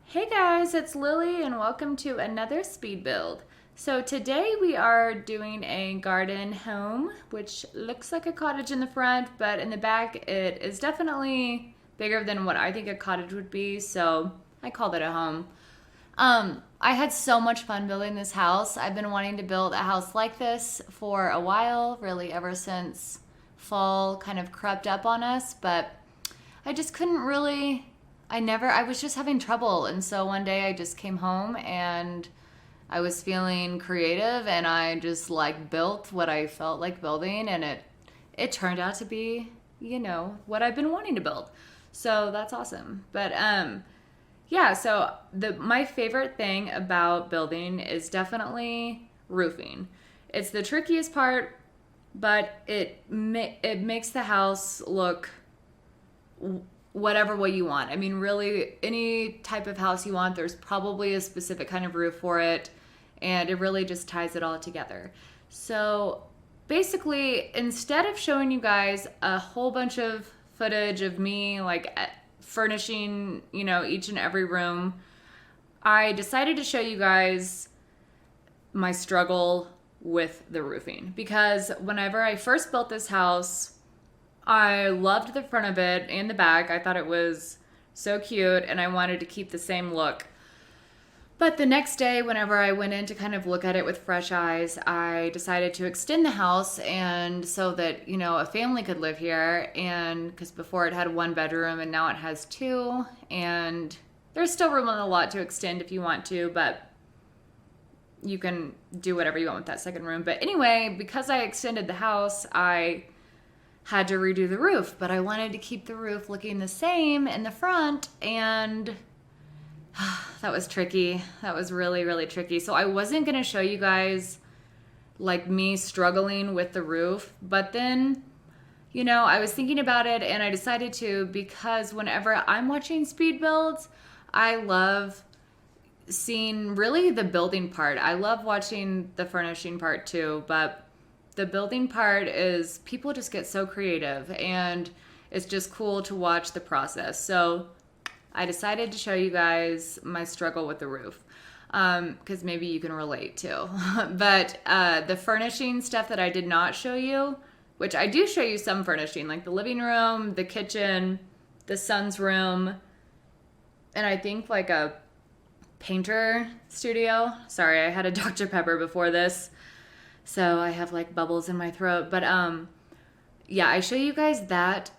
Hey guys, it's Lily and welcome to another speed build. So today we are doing a garden home, which looks like a cottage in the front, but in the back it is definitely bigger than what I think a cottage would be, so I called it a home. I had so much fun building this house. I've been wanting to build a house like this for a while, really ever since fall kind of crept up on us, but I just couldn't really, I was just having trouble. And so one day I just came home and I was feeling creative and I just like built what I felt like building and it turned out to be, what I've been wanting to build. So that's awesome. But yeah, so my favorite thing about building is definitely roofing. It's the trickiest part, but it makes the house look whatever way you want. I mean, really, any type of house you want, there's probably a specific kind of roof for it, and it really just ties it all together. So basically, instead of showing you guys a whole bunch of footage of me like furnishing, each and every room, I decided to show you guys my struggle with the roofing. Because whenever I first built this house, I loved the front of it and the back. I thought it was so cute and I wanted to keep the same look. But the next day, whenever I went in to kind of look at it with fresh eyes, I decided to extend the house and so that, a family could live here. And because before it had one bedroom and now it has two. And there's still room on the lot to extend if you want to, but you can do whatever you want with that second room. But anyway, because I extended the house, I had to redo the roof, but I wanted to keep the roof looking the same in the front, and that was tricky. That was really, really tricky. So I wasn't going to show you guys like me struggling with the roof, but then, I was thinking about it and I decided to, because whenever I'm watching speed builds, I love seeing really the building part. I love watching the furnishing part too, but the building part is people just get so creative and it's just cool to watch the process. So I decided to show you guys my struggle with the roof because maybe you can relate too. But the furnishing stuff that I did not show you, which I do show you some furnishing, like the living room, the kitchen, the son's room, and I think like a painter studio. Sorry, I had a Dr. Pepper before this, so I have like bubbles in my throat. But yeah, I show you guys that.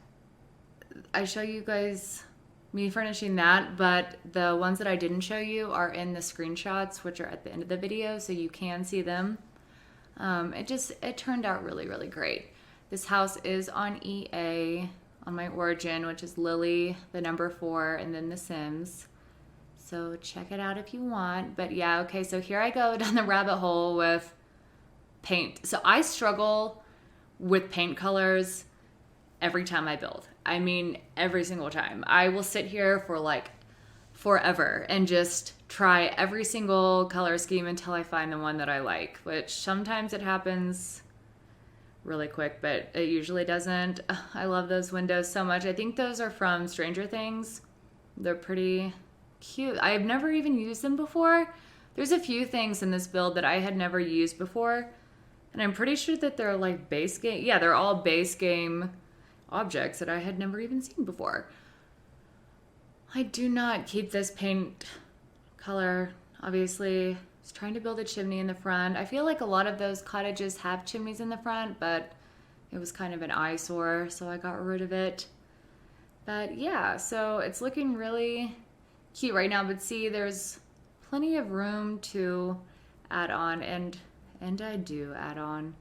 I show you guys me furnishing that, but the ones that I didn't show you are in the screenshots, which are at the end of the video, so you can see them. It turned out really, really great. This house is on EA, on my origin, which is Lily, the number 4, and then The Sims. So check it out if you want. But yeah, okay, so here I go down the rabbit hole with paint. So I struggle with paint colors every time I build. I mean, every single time. I will sit here for like forever and just try every single color scheme until I find the one that I like, which sometimes it happens really quick, but it usually doesn't. I love those windows so much. I think those are from Stranger Things. They're pretty cute. I've never even used them before. There's a few things in this build that I had never used before, and I'm pretty sure that they're like base game. Yeah, they're all base game objects that I had never even seen before. I do not keep this paint color, obviously. I was trying to build a chimney in the front. I feel like a lot of those cottages have chimneys in the front, but it was kind of an eyesore, so I got rid of it. But yeah, so it's looking really cute right now, but see, there's plenty of room to add on, and I do add on.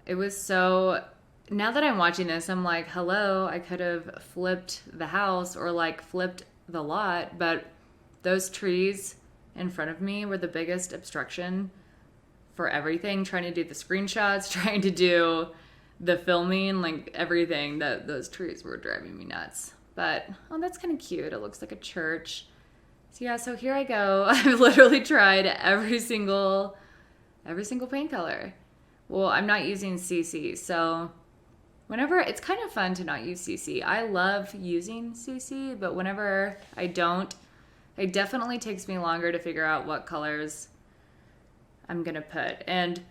It was so, now that I'm watching this, I'm like, hello, I could have flipped the house or like flipped the lot, but those trees in front of me were the biggest obstruction for everything, trying to do the screenshots, trying to do the filming, like everything. That those trees were driving me nuts. But oh, that's kind of cute. It looks like a church. So yeah, so here I go. I've literally tried every single paint color. Well, I'm not using CC, so whenever, it's kind of fun to not use CC. I love using CC, but whenever I don't, it definitely takes me longer to figure out what colors I'm going to put. And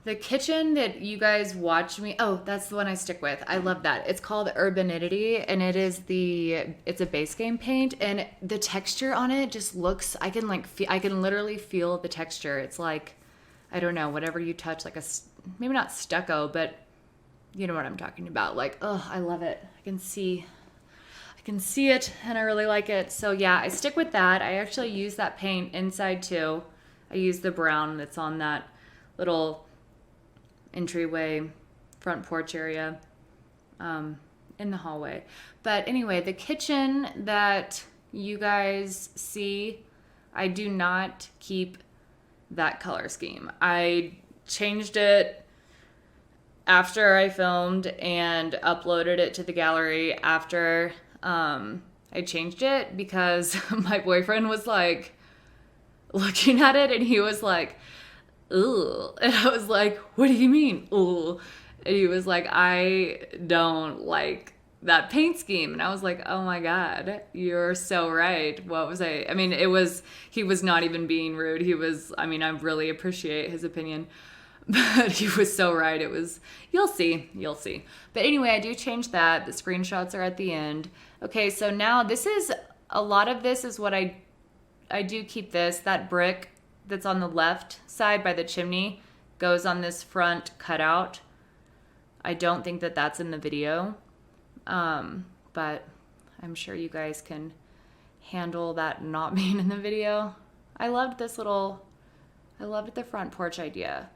the kitchen that you guys watch me, oh, that's the one I stick with. I love that. It's called Urbanity, and it's a base game paint, and the texture on it just looks, I can literally feel the texture. It's like, I don't know, whatever you touch, like maybe not stucco, but you know what I'm talking about. Like, oh, I love it. I can see it, and I really like it. So yeah, I stick with that. I actually use that paint inside too. I use the brown that's on that little entryway front porch area in the hallway. But anyway, the kitchen that you guys see, I do not keep that color scheme. I changed it after I filmed and uploaded it to the gallery after I changed it, because my boyfriend was like looking at it and he was like, ooh. And I was like, what do you mean, ooh? And he was like, I don't like that paint scheme. And I was like, oh my God, you're so right. What was I mean, he was not even being rude. I really appreciate his opinion, but he was so right. You'll see. But anyway, I do change that. The screenshots are at the end. Okay, so now a lot of this is what I do keep this. That brick that's on the left side by the chimney goes on this front cutout. I don't think that that's in the video, but I'm sure you guys can handle that not being in the video. I loved the front porch idea.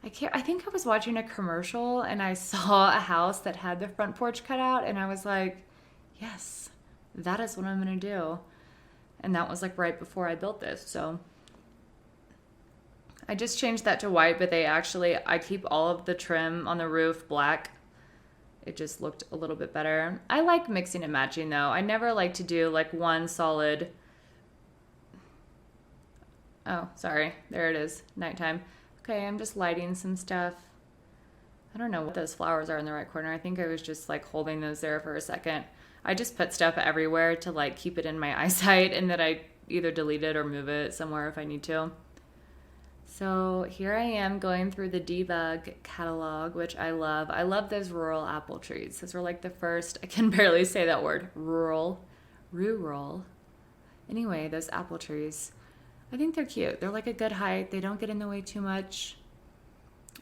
I think I was watching a commercial and I saw a house that had the front porch cut out, and I was like, yes, that is what I'm gonna do. And that was like right before I built this. So I just changed that to white, but I keep all of the trim on the roof black. It just looked a little bit better. I like mixing and matching though. I never like to do like one solid. Oh, sorry. There it is. Nighttime. Okay, I'm just lighting some stuff. I don't know what those flowers are in the right corner. I think I was just like holding those there for a second. I just put stuff everywhere to like keep it in my eyesight, and then I either delete it or move it somewhere if I need to. So here I am going through the Debug catalog, which I love. I love those rural apple trees. Those were like the first, I can barely say that word, rural. Anyway, those apple trees, I think they're cute. They're like a good height. They don't get in the way too much.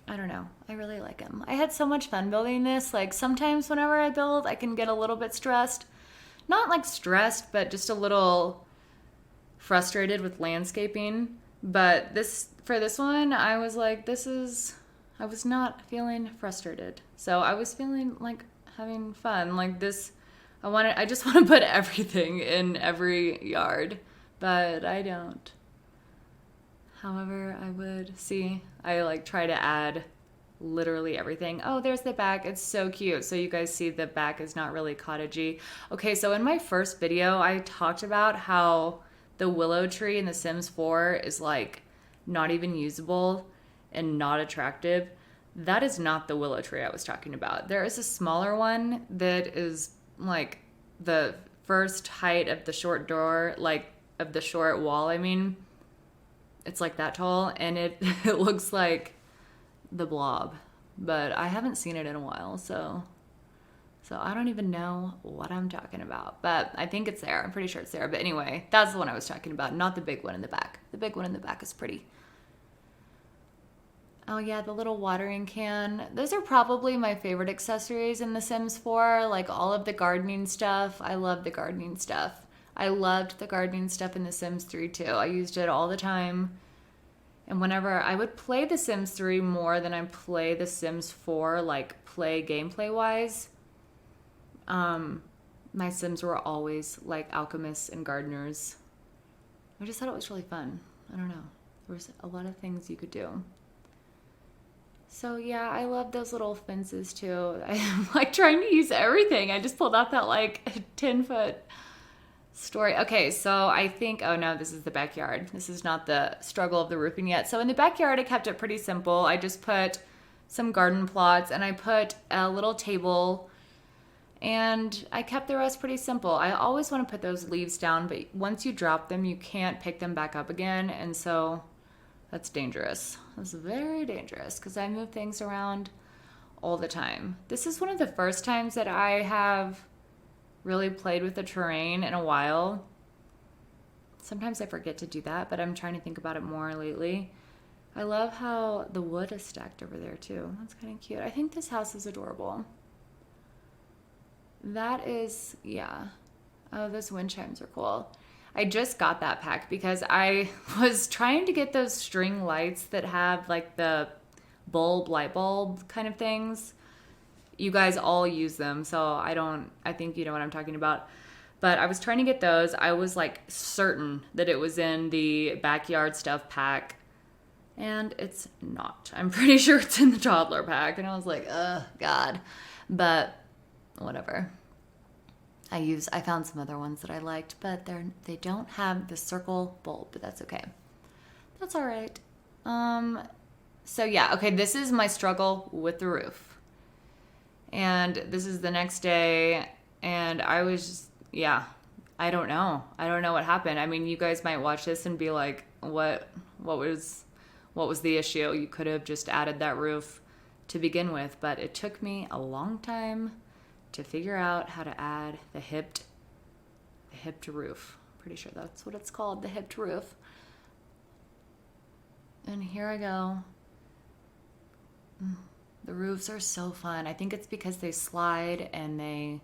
I don't know. I really like them. I had so much fun building this. Like sometimes whenever I build, I can get a little bit stressed. Not like stressed, but just a little frustrated with landscaping. But for this one, I was like, I was not feeling frustrated. So I was feeling like having fun. Like this, I just want to put everything in every yard, but I don't. However, I would see, I like try to add literally everything. Oh, there's the back. It's so cute. So you guys see the back is not really cottagey. Okay, so in my first video, I talked about how the willow tree in The Sims 4 is like not even usable and not attractive. That is not the willow tree I was talking about. There is a smaller one that is like the first height of the short door, like of the short wall, I mean. It's like that tall, and it looks like the Blob, but I haven't seen it in a while, so I don't even know what I'm talking about, but I think it's there. I'm pretty sure it's there, but anyway, that's the one I was talking about, not the big one in the back. The big one in the back is pretty. Oh yeah, the little watering can. Those are probably my favorite accessories in The Sims 4, like all of the gardening stuff. I love the gardening stuff. I loved the gardening stuff in The Sims 3 too. I used it all the time. And whenever I would play The Sims 3 more than I play The Sims 4, like gameplay wise, my Sims were always like alchemists and gardeners. I just thought it was really fun. I don't know. There was a lot of things you could do. So yeah, I love those little fences too. I'm like trying to use everything. I just pulled out that like 10-foot story. Okay, so I think, oh no, this is the backyard. This is not the struggle of the roofing yet. So in the backyard, I kept it pretty simple. I just put some garden plots, and I put a little table, and I kept the rest pretty simple. I always want to put those leaves down, but once you drop them, you can't pick them back up again, and so that's dangerous. That's very dangerous because I move things around all the time. This is one of the first times that I have really played with the terrain in a while. Sometimes I forget to do that, but I'm trying to think about it more lately. I love how the wood is stacked over there too. That's kind of cute. I think this house is adorable. That is, yeah. Oh, those wind chimes are cool. I just got that pack because I was trying to get those string lights that have like the light bulb kind of things. You guys all use them, so I think you know what I'm talking about. But I was trying to get those. I was like certain that it was in the backyard stuff pack, and it's not. I'm pretty sure it's in the toddler pack, and I was like, God. But whatever. I found some other ones that I liked, but they don't have the circle bulb, but that's okay. That's all right. So yeah, okay, this is my struggle with the roof. And this is the next day, and I was just, yeah, I don't know. I don't know what happened. I mean, you guys might watch this and be like, what was the issue? You could have just added that roof to begin with, but it took me a long time to figure out how to add the hipped roof. Pretty sure that's what it's called, the hipped roof. And here I go. The roofs are so fun. I think it's because they slide and they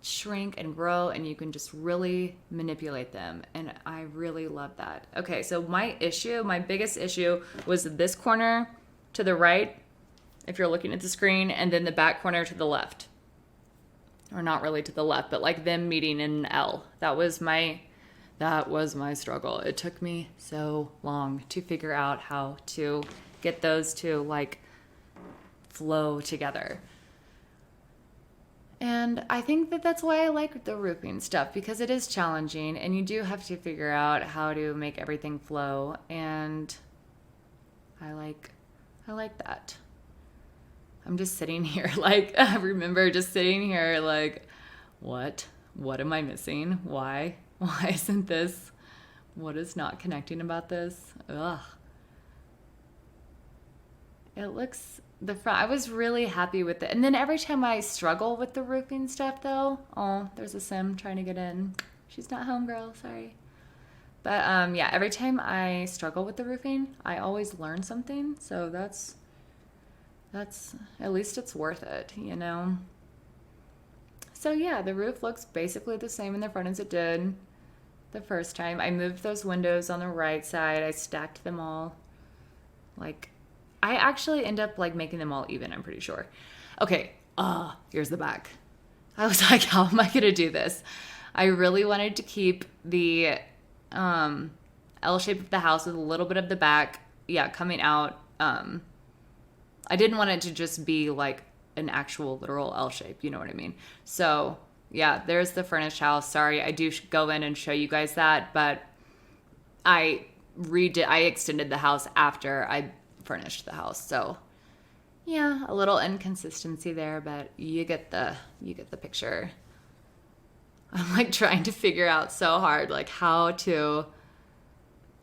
shrink and grow, and you can just really manipulate them, and I really love that. Okay, so my biggest issue was this corner to the right, if you're looking at the screen, and then the back corner to the left. Or not really to the left, but like them meeting in an L. That was my struggle. It took me so long to figure out how to get those to like flow together. And I think that that's why I like the roofing stuff, because it is challenging and you do have to figure out how to make everything flow, and I like that. I'm just sitting here like, I remember just sitting here like, what am I missing? Why isn't this, what is not connecting about this? Ugh. It looks, the front, I was really happy with it. And then every time I struggle with the roofing stuff though, oh, there's a Sim trying to get in. She's not home, girl, sorry. But yeah, every time I struggle with the roofing, I always learn something. So that's at least it's worth it, you know? So yeah, the roof looks basically the same in the front as it did the first time. I moved those windows on the right side. I stacked them all. Like, I actually end up like making them all even, I'm pretty sure. Okay, here's the back. I was like, how am I gonna do this? I really wanted to keep the L shape of the house with a little bit of the back, coming out. I didn't want it to just be like an actual literal L shape, you know what I mean? So yeah, there's the furnished house. Sorry, I do go in and show you guys that, but I extended the house after I furnished the house. So yeah, a little inconsistency there, but you get the picture. I'm like trying to figure out so hard like how to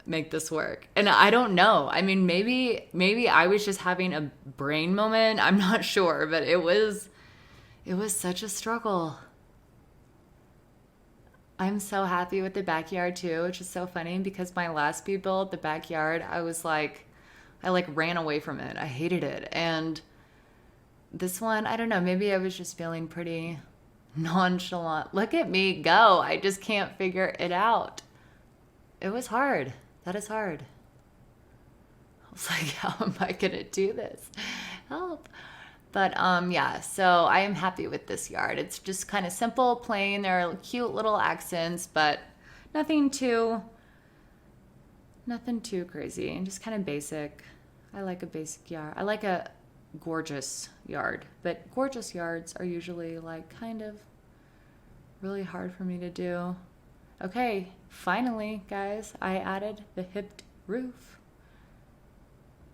make this work. And I don't know. I mean, maybe I was just having a brain moment. I'm not sure, but it was such a struggle. I'm so happy with the backyard too, which is so funny because my last speed build, the backyard, I ran away from it. I hated it. And this one, I don't know, maybe I was just feeling pretty nonchalant. Look at me go. I just can't figure it out. It was hard. That is hard. I was like, how am I going to do this? Help. But yeah, so I am happy with this yard. It's just kind of simple, plain. There are cute little accents, but nothing too crazy and just kind of basic. I like a basic yard. I like a gorgeous yard, but gorgeous yards are usually like kind of really hard for me to do. Okay, finally, guys, I added the hipped roof.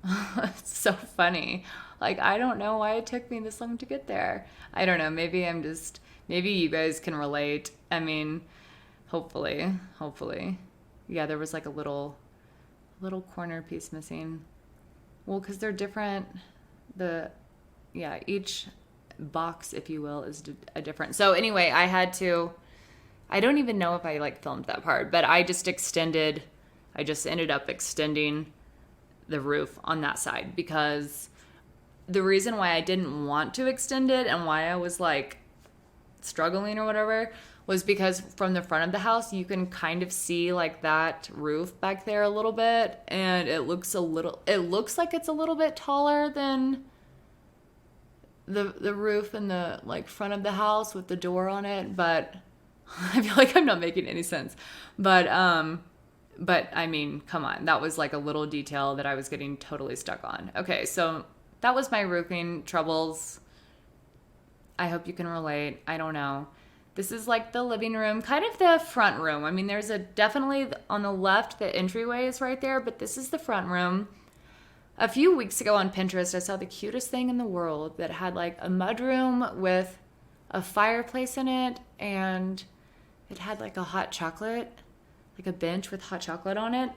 It's so funny. Like, I don't know why it took me this long to get there. I don't know. Maybe you guys can relate. I mean, hopefully. Yeah, there was like a little corner piece missing. Well, because they're different. Yeah, each box, if you will, is a different. So anyway, I don't even know if I like filmed that part, but I just ended up extending the roof on that side because the reason why I didn't want to extend it and why I was like struggling or whatever was because from the front of the house you can kind of see like that roof back there a little bit, and it looks like it's a little bit taller than the roof in the like front of the house with the door on it, but I feel like I'm not making any sense. But I mean, come on. That was like a little detail that I was getting totally stuck on. Okay, so that was my roofing troubles. I hope you can relate. I don't know. This is like the living room, kind of the front room. I mean, there's definitely on the left, the entryway is right there, but this is the front room. A few weeks ago on Pinterest, I saw the cutest thing in the world that had like a mudroom with a fireplace in it, and it had like a hot chocolate, like a bench with hot chocolate on it.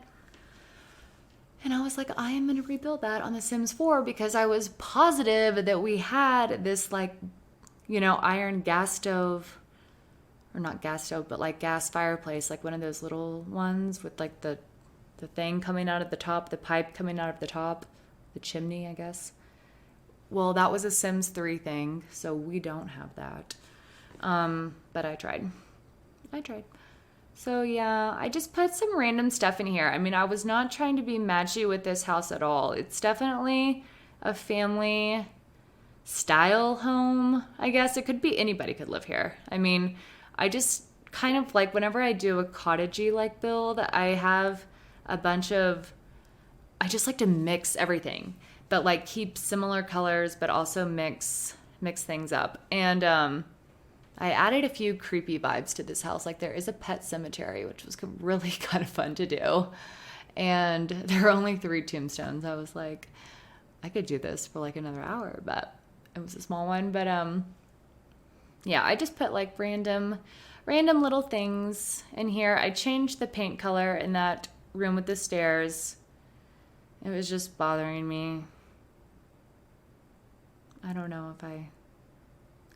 And I was like, I am going to rebuild that on The Sims 4 because I was positive that we had this like, iron gas stove, or not gas stove, but like gas fireplace, like one of those little ones with like the thing coming out of the top, the pipe coming out of the top, the chimney, I guess. Well, that was a Sims 3 thing, so we don't have that. But I tried. So yeah, I just put some random stuff in here. I mean, I was not trying to be matchy with this house at all. It's definitely a family style home, I guess. It could be anybody could live here. I mean, I just kind of like whenever I do a cottagey like build, I just like to mix everything, but like keep similar colors, but also mix things up. And I added a few creepy vibes to this house. Like there is a pet cemetery, which was really kind of fun to do. And there are only 3 tombstones. I was like, I could do this for like another hour, but it was a small one. But yeah, I just put like random little things in here. I changed the paint color in that room with the stairs. It was just bothering me. I don't know if I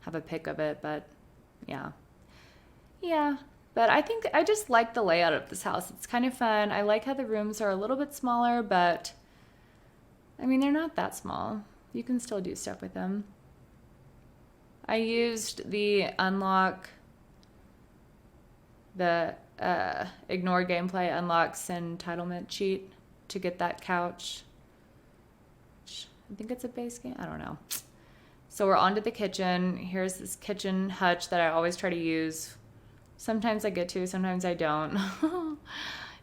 have a pic of it, but yeah, but I think I just like the layout of this house. It's kind of fun. I like how the rooms are a little bit smaller, but I mean, they're not that small. You can still do stuff with them. I used the ignore gameplay unlocks entitlement cheat to get that couch. I think it's a base game. I don't know. So we're on to the kitchen. Here's this kitchen hutch that I always try to use. Sometimes I get to, sometimes I don't.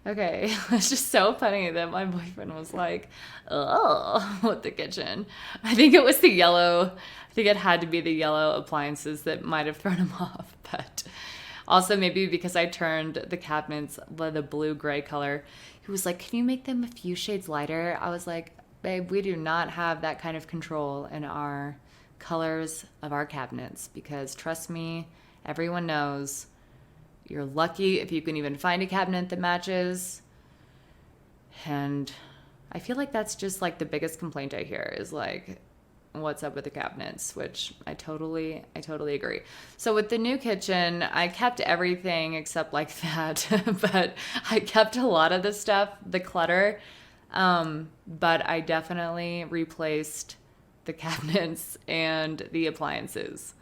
Okay, it's just so funny that my boyfriend was like, oh, with the kitchen. I think it was the yellow. I think it had to be the yellow appliances that might have thrown him off. But also maybe because I turned the cabinets the blue-gray color. He was like, can you make them a few shades lighter? I was like, babe, we do not have that kind of control in our colors of our cabinets, because trust me, everyone knows you're lucky if you can even find a cabinet that matches. And I feel like that's just like the biggest complaint I hear is like, what's up with the cabinets, which I totally agree. So with the new kitchen, I kept everything except like that, but I kept a lot of the stuff, the clutter, but I definitely replaced the cabinets and the appliances.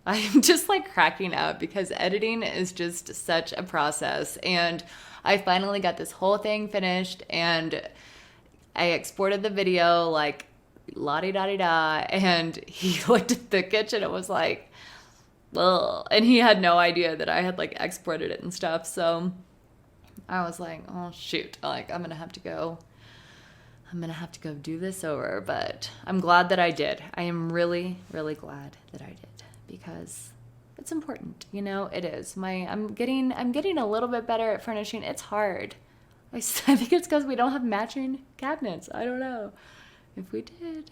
I'm just like cracking up because editing is just such a process. And I finally got this whole thing finished and I exported the video like la-di-da-di-da, and he looked at the kitchen and was like, ugh. And he had no idea that I had like exported it and stuff. So I was like, oh shoot, like I'm gonna have to go do this over. But I'm glad that I did. I am really, really glad that I did, because it's important, it is. I'm getting a little bit better at furnishing. It's hard. I think it's because we don't have matching cabinets. I don't know. If we did,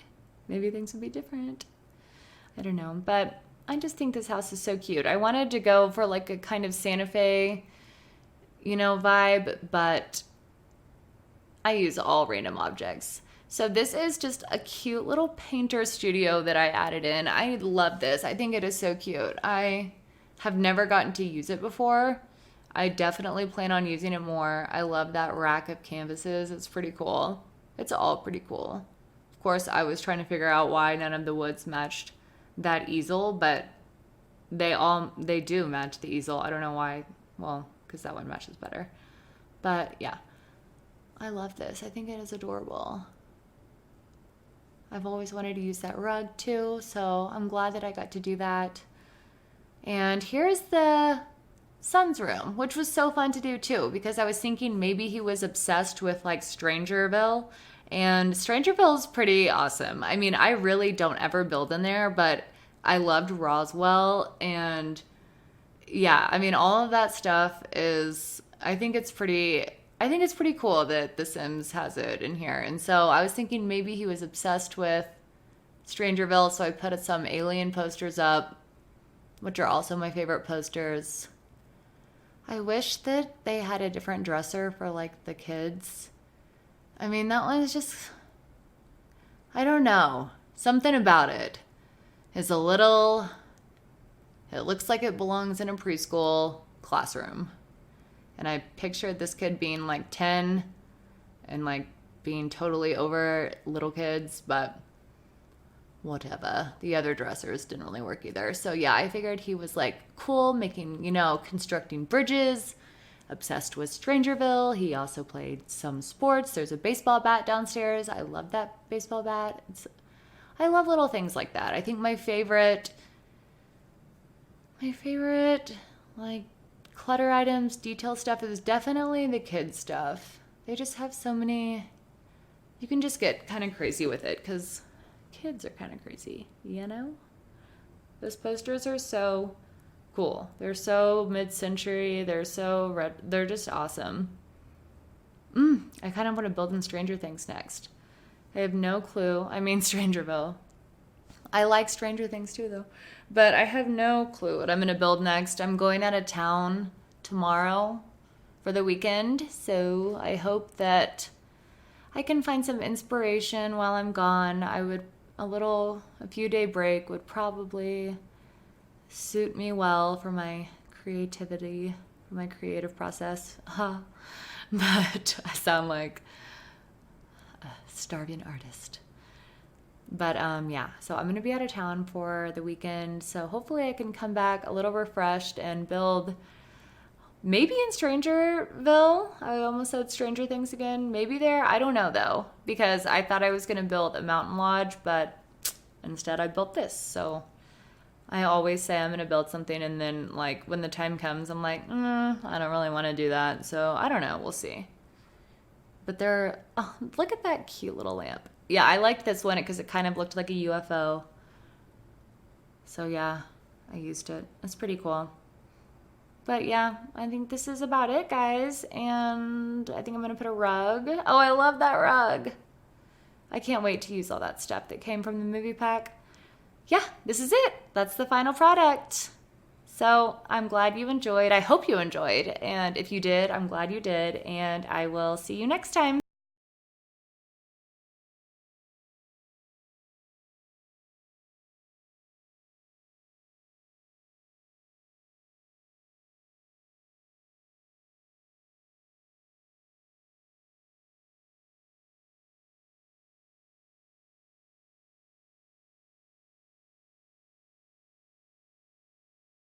maybe things would be different. I don't know. But I just think this house is so cute. I wanted to go for like a kind of Santa Fe, vibe, but I use all random objects. So this is just a cute little painter studio that I added in. I love this. I think it is so cute. I have never gotten to use it before. I definitely plan on using it more. I love that rack of canvases. It's pretty cool. It's all pretty cool. Of course, I was trying to figure out why none of the woods matched that easel, but they do match the easel. I don't know why. Well, because that one matches better. But yeah, I love this. I think it is adorable. I've always wanted to use that rug too, so I'm glad that I got to do that. And here's the son's room, which was so fun to do too, because I was thinking maybe he was obsessed with like Strangerville, and Strangerville is pretty awesome. I mean, I really don't ever build in there, but I loved Roswell, and yeah, I mean, all of that stuff is, I think it's pretty cool that The Sims has it in here. And so I was thinking maybe he was obsessed with Strangerville, so I put some Alien posters up, which are also my favorite posters. I wish that they had a different dresser for like the kids. I mean, that one is just, I don't know. Something about it is a little, it looks like it belongs in a preschool classroom. And I pictured this kid being like 10 and like being totally over little kids, but whatever. The other dressers didn't really work either. So yeah, I figured he was like cool, making, constructing bridges, obsessed with Strangerville. He also played some sports. There's a baseball bat downstairs. I love that baseball bat. I love little things like that. I think my favorite like clutter items, detail stuff is definitely the kids stuff. They just have so many, you can just get kind of crazy with it because kids are kind of crazy, Those posters are so cool. They're so mid-century. They're so red. They're just awesome. I kind of want to build in Stranger Things next. I have no clue. I mean, Strangerville. I like Stranger Things too, though. But I have no clue what I'm going to build next. I'm going out of town tomorrow for the weekend, so I hope that I can find some inspiration while I'm gone. A few day break would probably suit me well for my creativity, for my creative process. But I sound like a starving artist. But yeah, so I'm going to be out of town for the weekend. So hopefully I can come back a little refreshed and build maybe in Strangerville. I almost said Stranger Things again. Maybe there. I don't know though, because I thought I was going to build a mountain lodge, but instead I built this. So I always say I'm going to build something, and then like when the time comes, I'm like, I don't really want to do that. So I don't know. We'll see. But look at that cute little lamp. Yeah, I liked this one because it kind of looked like a UFO. So yeah, I used it. It's pretty cool. But yeah, I think this is about it, guys. And I think I'm going to put a rug. Oh, I love that rug. I can't wait to use all that stuff that came from the movie pack. Yeah, this is it. That's the final product. So I'm glad you enjoyed. I hope you enjoyed. And if you did, I'm glad you did. And I will see you next time.